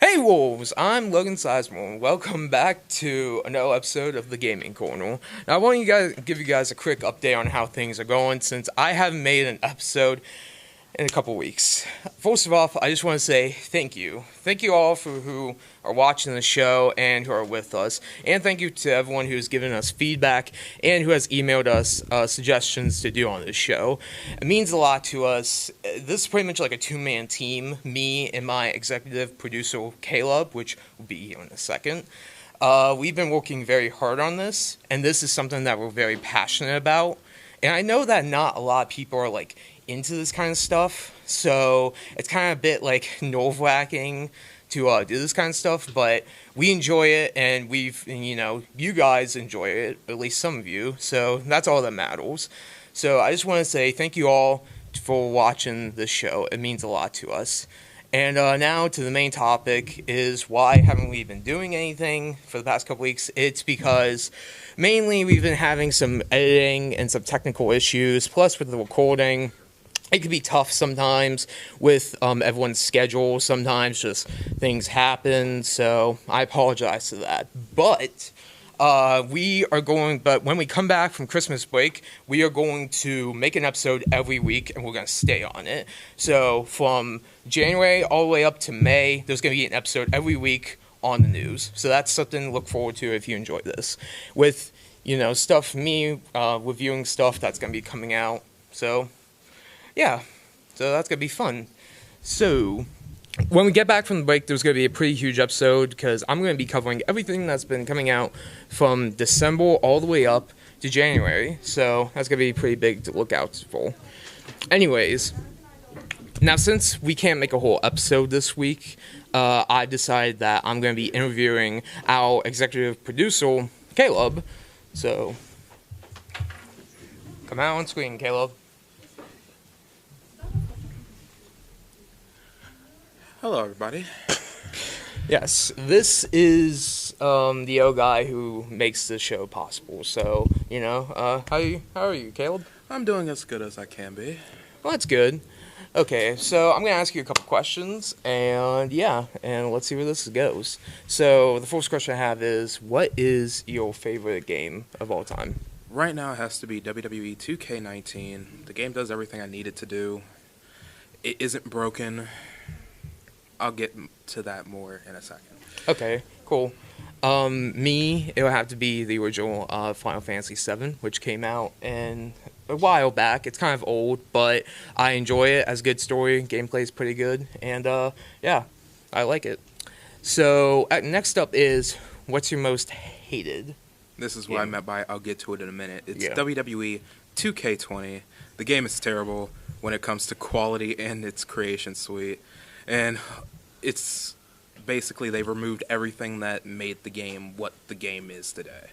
Hey Wolves, I'm Logan Sizemore, and welcome back to another episode of the Gaming Corner. Now I want to give you guys a quick update on how things are going since I haven't made an episode in a couple weeks. First of all, I just want to say thank you. Thank you all for who are watching the show and who are with us. And thank you to everyone who's given us feedback and who has emailed us suggestions to do on this show. It means a lot to us. This is pretty much like a two-man team, me and my executive producer, Caleb, which will be here in a second. We've been working very hard on this, and this is something that we're very passionate about. And I know that not a lot of people are like into this kind of stuff, so it's kind of a bit like nerve-wracking to do this kind of stuff, but we enjoy it, and you guys enjoy it, at least some of you, so that's all that matters. So I just want to say thank you all for watching this show. It means a lot to us. And now to the main topic is why haven't we been doing anything for the past couple weeks? It's because mainly we've been having some editing and some technical issues, plus with the recording. It can be tough sometimes with everyone's schedule. Sometimes just things happen, so I apologize for that. But when we come back from Christmas break, we are going to make an episode every week, and we're going to stay on it. So from January all the way up to May, there's going to be an episode every week on the news. So that's something to look forward to if you enjoy this. With, me reviewing stuff that's going to be coming out. So yeah, so that's going to be fun. So when we get back from the break, there's going to be a pretty huge episode because I'm going to be covering everything that's been coming out from December all the way up to January. So that's going to be pretty big to look out for. Anyways, now since we can't make a whole episode this week, I decided that I'm going to be interviewing our executive producer, Caleb. So come out on screen, Caleb. Hello, everybody. Yes, this is the old guy who makes the show possible. So, how are you, Caleb? I'm doing as good as I can be. Well, that's good. Okay, so I'm going to ask you a couple questions, and let's see where this goes. So, the first question I have is, what is your favorite game of all time? Right now, it has to be WWE 2K19. The game does everything I need it to do. It isn't broken. I'll get to that more in a second. Okay, cool. It would have to be the original Final Fantasy VII, which came out in a while back. It's kind of old, but I enjoy it as a good story. Gameplay is pretty good, and I like it. So next up is, what's your most hated? This is what I meant by I'll get to it in a minute. It's Yeah. WWE 2K20. The game is terrible when it comes to quality and its creation suite. And it's basically they removed everything that made the game what the game is today.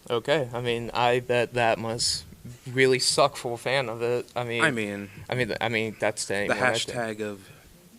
Okay, I bet that must really suck for a fan of it. I mean, that's the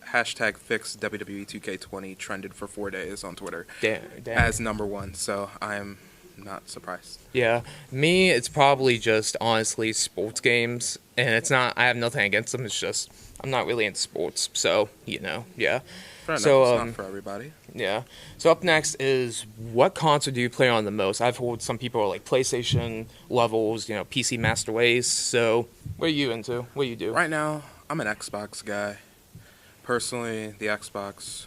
hashtag fix WWE 2K20 trended for 4 days on Twitter damn. as number one. So I am not surprised. Yeah, me, it's probably just honestly sports games, and it's not. I have nothing against them. It's just I'm not really into sports, so yeah. Fair enough, So it's not for everybody. yeah. So up next is, what console do you play on the most? I've heard some people are like PlayStation levels, PC Master Race. So what are you into? What do you do? Right now, I'm an Xbox guy. Personally, the Xbox,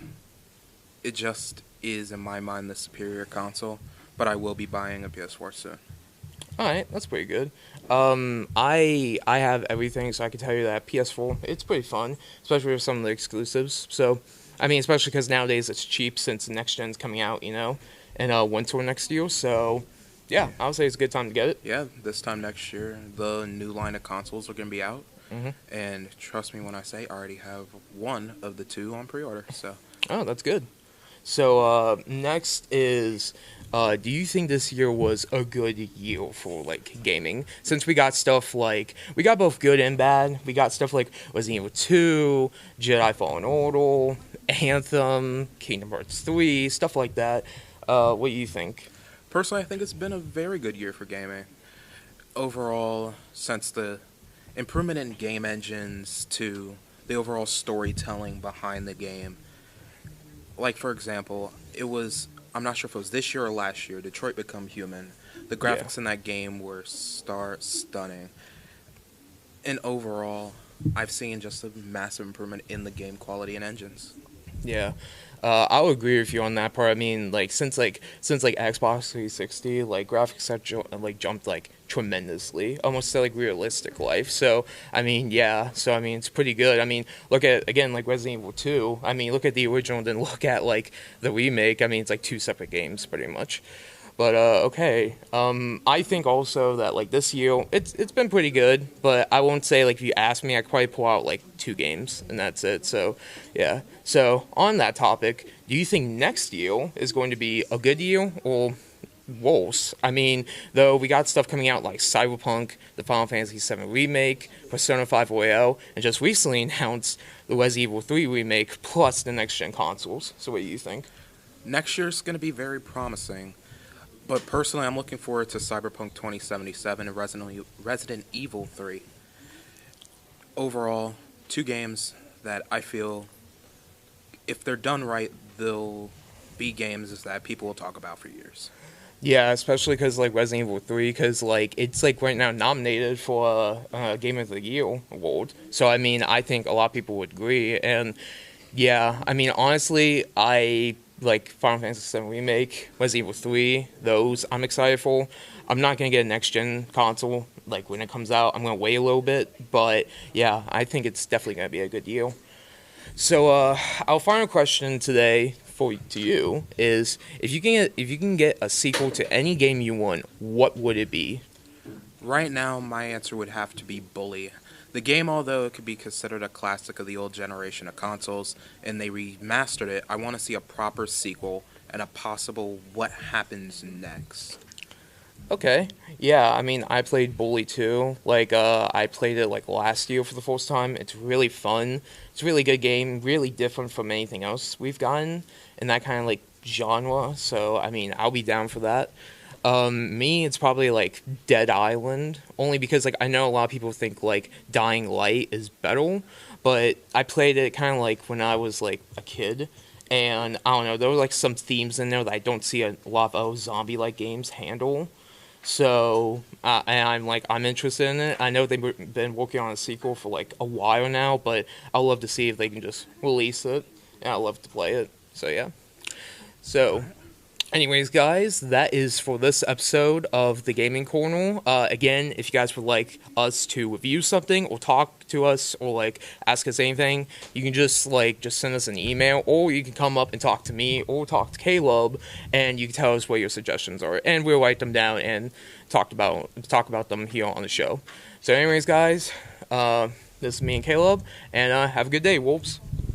it just is in my mind the superior console. But I will be buying a PS4 soon. All right, that's pretty good. I have everything, so I can tell you that PS4, it's pretty fun, especially with some of the exclusives. So, especially because nowadays it's cheap since the next gen's coming out, in winter next year. So, yeah, I would say it's a good time to get it. Yeah, this time next year, the new line of consoles are going to be out. Mm-hmm. And trust me when I say I already have one of the two on pre-order. So. Oh, that's good. So, next is, do you think this year was a good year for, gaming? Since we got stuff we got both good and bad. We got stuff like Resident Evil 2, Jedi Fallen Order, Anthem, Kingdom Hearts 3, stuff like that. What do you think? Personally, I think it's been a very good year for gaming. Overall, since the improvement in game engines to the overall storytelling behind the game, like for example, I'm not sure if it was this year or last year, Detroit Become Human. The Yeah. graphics in that game were stunning. And overall, I've seen just a massive improvement in the game quality and engines. Yeah. I'll agree with you on that part. I mean, like since Xbox 360, like graphics have jumped like tremendously, almost to like realistic life. So I mean, yeah. So I mean, it's pretty good. I mean, look at again like Resident Evil 2. I mean, look at the original, then look at like the remake. I mean, it's like two separate games pretty much. But okay. I think also that like this year it's been pretty good, but I won't say like if you ask me, I could probably pull out like two games and that's it. So yeah. So on that topic, do you think next year is going to be a good year or worse? I mean, though we got stuff coming out like Cyberpunk, the Final Fantasy VII remake, Persona 5 Royale, and just recently announced the Resident Evil 3 remake plus the next gen consoles. So what do you think? Next year's going to be very promising. But personally, I'm looking forward to Cyberpunk 2077 and Resident Evil 3. Overall, two games that I feel, if they're done right, they'll be games that people will talk about for years. Yeah, especially because like Resident Evil 3, because like it's like right now nominated for a Game of the Year award. So I mean, I think a lot of people would agree. And yeah, I mean, honestly, I like Final Fantasy VII Remake, Resident Evil 3, those I'm excited for. I'm not going to get a next-gen console, like, when it comes out. I'm going to wait a little bit, but, yeah, I think it's definitely going to be a good deal. So, our final question today to you is, if you can get a sequel to any game you want, what would it be? Right now, my answer would have to be Bully. The game, although it could be considered a classic of the old generation of consoles, and they remastered it, I want to see a proper sequel and a possible what happens next. Okay. Yeah, I mean, I played Bully 2. Like, I played it, like, last year for the first time. It's really fun. It's a really good game, really different from anything else we've gotten in that kind of, like, genre. So, I mean, I'll be down for that. Me, it's probably, like, Dead Island. Only because, like, I know a lot of people think, like, Dying Light is better. But I played it kind of, like, when I was, like, a kid. And, I don't know, there were, like, some themes in there that I don't see a lot of zombie-like games handle. So, and I'm interested in it. I know they've been working on a sequel for like a while now, but I'd love to see if they can just release it. And I'd love to play it. So, yeah. So, anyways, guys, that is for this episode of the Gaming Corner. Again, if you guys would like us to review something or talk to us or like ask us anything, you can just send us an email, or you can come up and talk to me or talk to Caleb, and you can tell us what your suggestions are, and we'll write them down and talk about them here on the show. So, anyways, guys, this is me and Caleb, and have a good day, Wolves.